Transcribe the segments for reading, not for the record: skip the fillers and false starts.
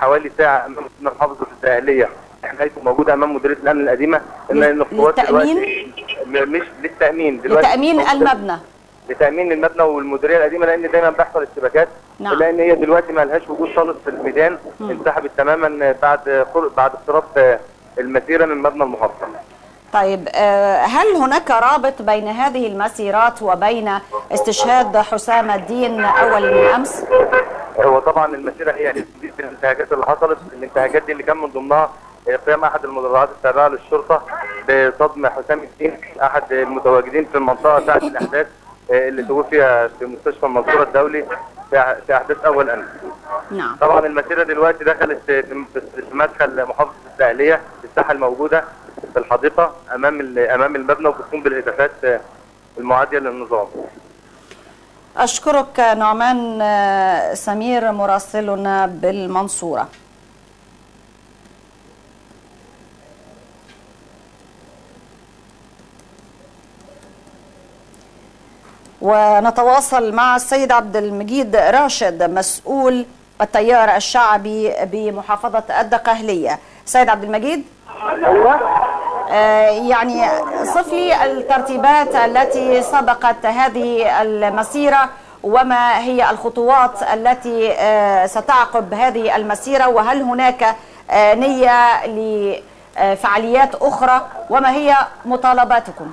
حوالي ساعه امام محافظه الدقهليه، حيث موجوده امام مديريه الامن القديمه، ان القوات دلوقتي مش للتامين دلوقتي، لتامين المبنى، لتامين المبنى والمديريه القديمه، لان دايما بيحصل اشتباكات. نعم. لان هي دلوقتي ما لهاش وجود خالص في الميدان، انسحبت تماما بعد اقتراب المسيره من مبنى المحافظه. طيب، هل هناك رابط بين هذه المسيرات وبين استشهاد حسام الدين أول من أمس؟ هو طبعا المسيره هي في الانتهاكات اللي حصلت، الانتهاكات دي اللي كان من ضمنها قيام احد المدرعات التابعه للشرطه بصدم حسام الدين، احد المتواجدين في المنطقه ساعه الاحداث اللي توفي في مستشفى المنصوره الدولي في احداث اول امس. نعم. طبعا المسيره دلوقتي دخلت في مدخل محافظه الدقهليه، في الساحه الموجوده في الحديقه امام المبنى، وبتقوم بالهتافات المعاديه للنظام. أشكرك نعمان سمير مراسلنا بالمنصورة. ونتواصل مع السيد عبد المجيد راشد مسؤول التيار الشعبي بمحافظة الدقهلية. سيد عبد المجيد، يعني صف لي الترتيبات التي سبقت هذه المسيرة، وما هي الخطوات التي ستعقب هذه المسيرة، وهل هناك نية لفعاليات أخرى، وما هي مطالباتكم؟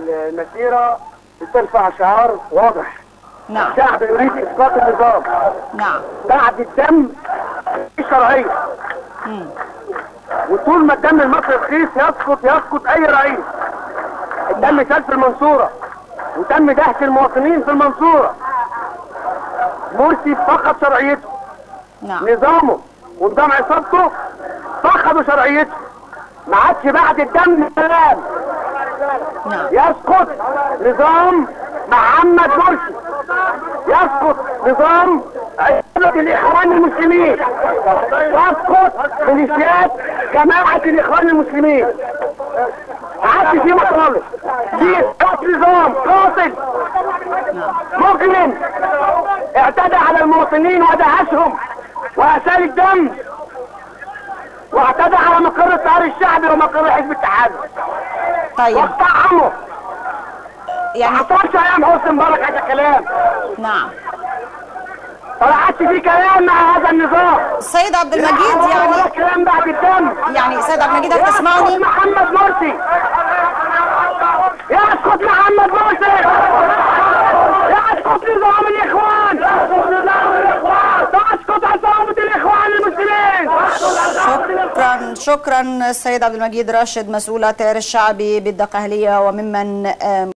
المسيرة بترفع شعار واضح. نعم. الشعب يريد إسقاط النظام. نعم. بعد الدم الشرعية. وطول ما الدم المصري رخيص يسقط أي رئيس. الدم سال في المنصورة، وتم دهش المواطنين في المنصورة. مرسي فقد شرعيته. نعم. نظامه ونظام عصابته فقدوا شرعيته. ما عادش بعد الدم كلام. نعم. يسقط نظام محمد مرسي، يسقط نظام عصابة الإخوان المسلمين، يسقط ميليشيات جماعة الإخوان المسلمين. ما عادش في مطالب، في اسقاط نظام قاتل مجرم اعتدى على المواطنين ودهشهم وأسال الدم، واعتدى على مقر التيار الشعبي ومقر حزب التحالف. طيب. واقطعهم. يعني ما حصلش ايام حسني مبارك هذا الكلام. نعم. ما عادش في كلام مع هذا النظام. سيد عبد المجيد، يعني كلام بعد الدم. يعني سيد عبد المجيد، هل تسمعني؟ يسقط محمد مرسي، يسقط محمد مرسي، يسقط نظام الاخوان، تسقط عصابة الاخوان المسلمين. شكرا السيد عبد المجيد راشد مسؤول التيار الشعبي بالدقهلية، وممن